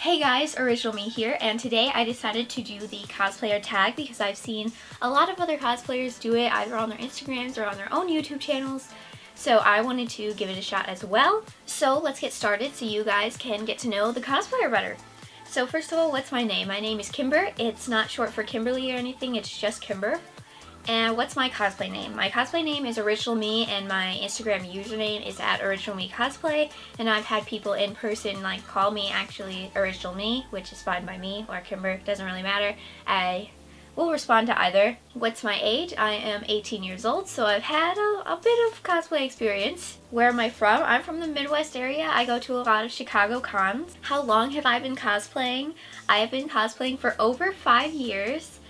Hey guys, OriginalMe here, and today I decided to do the cosplayer tag because I've seen a lot of other cosplayers do it either on their Instagrams or on their own YouTube channels, so I wanted to give it a shot as well. So let's get started so you guys can get to know the cosplayer better. So first of all, what's my name? My name is Kimber. It's not short for Kimberly or anything, it's just Kimber. And what's my cosplay name? My cosplay name is OriginalMe, and my Instagram username is at OriginalMeCosplay, and I've had people in person like call me actually OriginalMe, which is fine by me, or Kimber, doesn't really matter. I will respond to either. What's my age? I am 18 years old, so I've had a bit of cosplay experience. Where am I from? I'm from the Midwest area. I go to a lot of Chicago cons. How long have I been cosplaying? I have been cosplaying for over 5 years,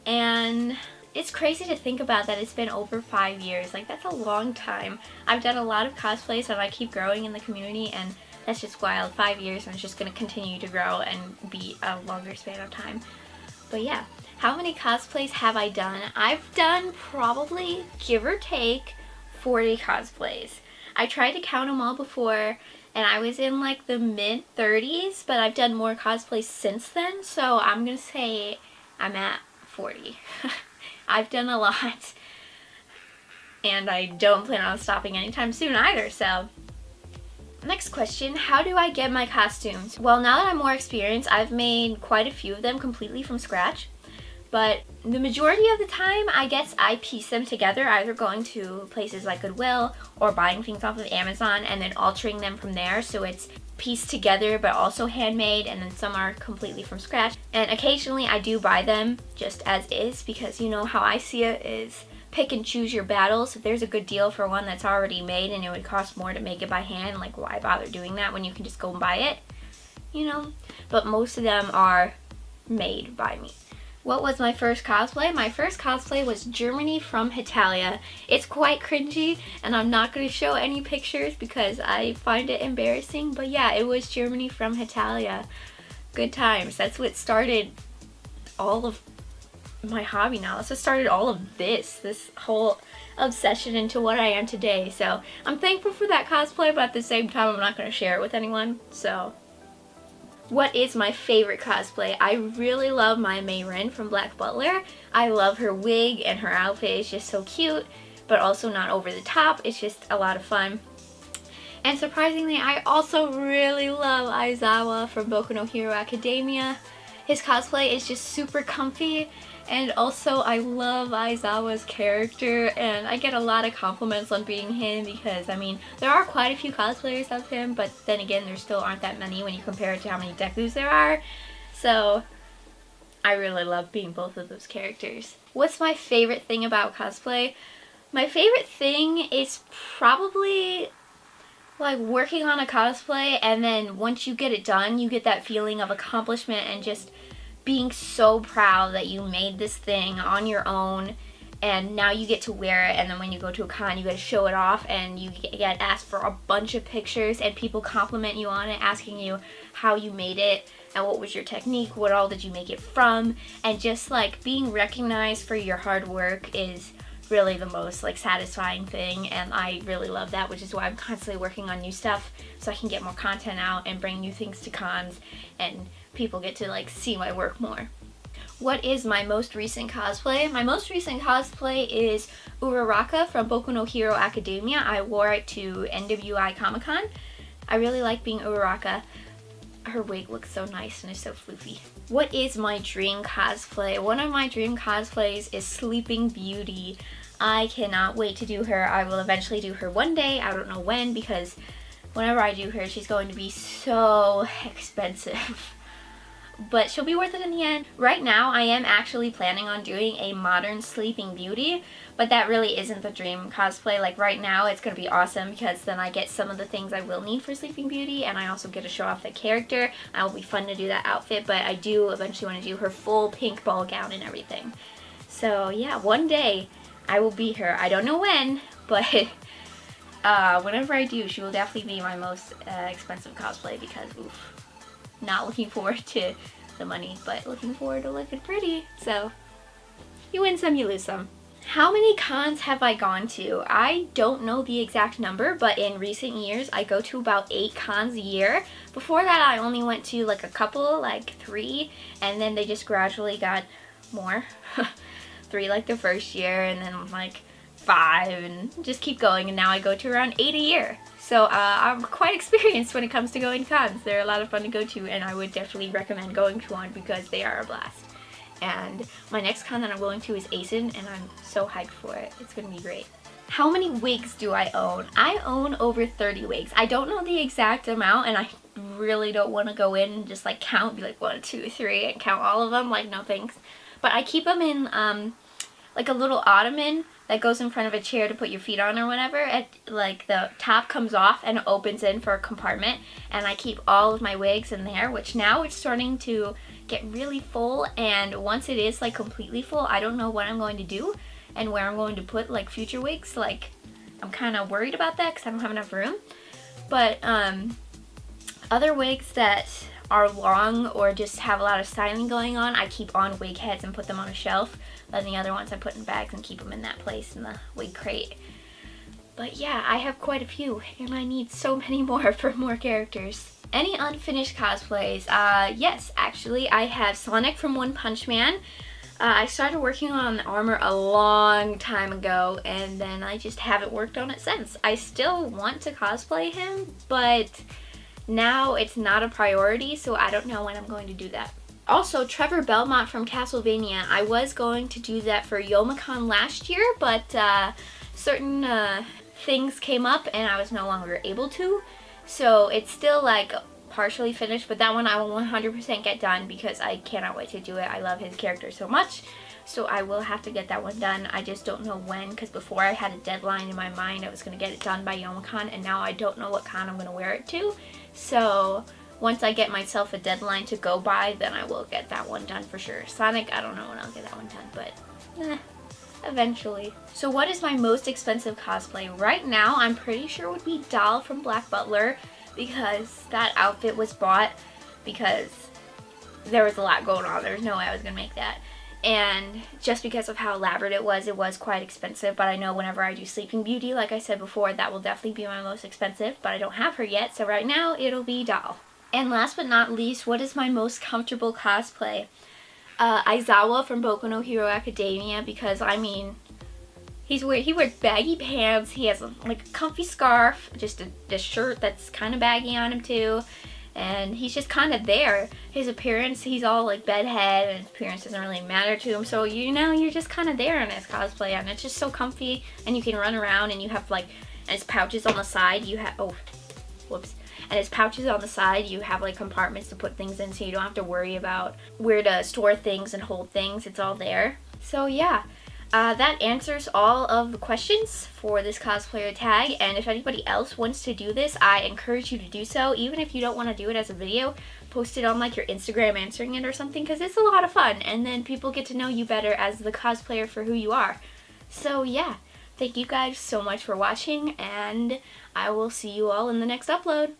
and it's crazy to think about that it's been over 5 years. Like, that's a long time. I've done a lot of cosplays and I keep growing in the community, and that's just wild. 5 years, and it's just going to continue to grow and be a longer span of time. But yeah, how many cosplays have I done? I've done probably, give or take, 40 cosplays. I tried to count them all before, and I was in like the mid-30s, but I've done more cosplays since then, so I'm going to say I'm at 40. I've done a lot, and I don't plan on stopping anytime soon either, so. Next question, how do I get my costumes? Well, now that I'm more experienced, I've made quite a few of them completely from scratch, but the majority of the time, I guess I piece them together, either going to places like Goodwill or buying things off of Amazon and then altering them from there, so it's pieced together but also handmade, and then some are completely from scratch. And occasionally I do buy them just as is, because you know how I see it is pick and choose your battles. If there's a good deal for one that's already made and it would cost more to make it by hand, like why bother doing that when you can just go and buy it, you know? But most of them are made by me. What was my first cosplay? My first cosplay was Germany from Italia. It's quite cringy, and I'm not going to show any pictures because I find it embarrassing, but yeah, it was Germany from Italia. Good times. That's what started all of my hobby now. That's what started all of this whole obsession into what I am today. So I'm thankful for that cosplay, but at the same time, I'm not going to share it with anyone, so. What is my favorite cosplay? I really love my Mayrin from Black Butler. I love her wig, and her outfit is just so cute, but also not over the top. It's just a lot of fun. And surprisingly, I also really love Aizawa from Boku no Hero Academia. His cosplay is just super comfy, and also I love Aizawa's character, and I get a lot of compliments on being him because, I mean, there are quite a few cosplayers of him, but then again, there still aren't that many when you compare it to how many Dekus there are. So I really love being both of those characters. What's my favorite thing about cosplay? My favorite thing is probably like working on a cosplay, and then once you get it done, you get that feeling of accomplishment and just being so proud that you made this thing on your own, and now you get to wear it, and then when you go to a con, you get to show it off, and you get asked for a bunch of pictures, and people compliment you on it, asking you how you made it, and what was your technique, what all did you make it from, and just like being recognized for your hard work is really the most like satisfying thing, and I really love that, which is why I'm constantly working on new stuff so I can get more content out and bring new things to cons, and people get to like see my work more. What is my most recent cosplay? My most recent cosplay is Uraraka from Boku no Hero Academia. I wore it to NWI Comic-Con. I really like being Uraraka. Her wig looks so nice and is so floofy. What is my dream cosplay? One of my dream cosplays is Sleeping Beauty. I cannot wait to do her. I will eventually do her one day. I don't know when, because whenever I do her, she's going to be so expensive. But she'll be worth it in the end. Right now, I am actually planning on doing a modern Sleeping Beauty, but that really isn't the dream cosplay. Like right now, it's going to be awesome because then I get some of the things I will need for Sleeping Beauty, and I also get to show off the character. It will be fun to do that outfit, but I do eventually want to do her full pink ball gown and everything. So yeah, one day I will be her. I don't know when, but whenever I do, she will definitely be my most expensive cosplay because, oof. Not looking forward to the money, but looking forward to looking pretty. So you win some, you lose some. How many cons have I gone to? I don't know the exact number, but in recent years I go to about 8 cons a year. Before that I only went to like a couple, like 3, and then they just gradually got more. 3 like the first year, and then like 5, and just keep going, and now I go to around 8 a year. So I'm quite experienced when it comes to going to cons. They're a lot of fun to go to, and I would definitely recommend going to one because they are a blast. And my next con that I'm going to is ASIN, and I'm so hyped for it. It's gonna be great. How many wigs do I own? I own over 30 wigs. I don't know the exact amount, and I really don't want to go in and just like count, be like 1, 2, 3, and count all of them. Like, no thanks. But I keep them in like a little ottoman that goes in front of a chair to put your feet on or whatever. Like the top comes off and it opens in for a compartment, and I keep all of my wigs in there, which now it's starting to get really full, and once it is like completely full, I don't know what I'm going to do and where I'm going to put like future wigs. Like, I'm kind of worried about that because I don't have enough room. But other wigs that are long or just have a lot of styling going on, I keep on wig heads and put them on a shelf. Then the other ones I put in bags and keep them in that place in the wig crate. But yeah, I have quite a few, and I need so many more for more characters. Any unfinished cosplays? Yes, actually, I have Sonic from One Punch Man. I started working on the armor a long time ago, and then I just haven't worked on it since. I still want to cosplay him, but now it's not a priority, so I don't know when I'm going to do that. Also, Trevor Belmont from Castlevania. I was going to do that for Youmacon last year, but certain things came up and I was no longer able to. So it's still like partially finished, but that one I will 100% get done because I cannot wait to do it. I love his character so much, so I will have to get that one done. I just don't know when, because before I had a deadline in my mind. I was going to get it done by Youmacon, and now I don't know what con I'm going to wear it to. So once I get myself a deadline to go by, then I will get that one done for sure. Sonic, I don't know when I'll get that one done, but eventually. So what is my most expensive cosplay? Right now, I'm pretty sure it would be Doll from Black Butler, because that outfit was bought because there was a lot going on. There was no way I was going to make that. And just because of how elaborate it was quite expensive. But I know whenever I do Sleeping Beauty, like I said before, that will definitely be my most expensive. But I don't have her yet, so right now it'll be Doll. And last but not least, what is my most comfortable cosplay? Aizawa from Boku no Hero Academia, because I mean, he wears baggy pants, he has like a comfy scarf, just a shirt that's kind of baggy on him too, and he's just kind of there. His appearance, he's all like bedhead, and his appearance doesn't really matter to him, so you know, you're just kind of there in his cosplay, and it's just so comfy, and you can run around, and you have like, and his pouches on the side, you have, oh, whoops. And his pouches on the side, you have like compartments to put things in, so you don't have to worry about where to store things and hold things. It's all there. So yeah, that answers all of the questions for this cosplayer tag. And if anybody else wants to do this, I encourage you to do so. Even if you don't want to do it as a video, post it on like your Instagram answering it or something, because it's a lot of fun. And then people get to know you better as the cosplayer for who you are. So yeah, thank you guys so much for watching, and I will see you all in the next upload.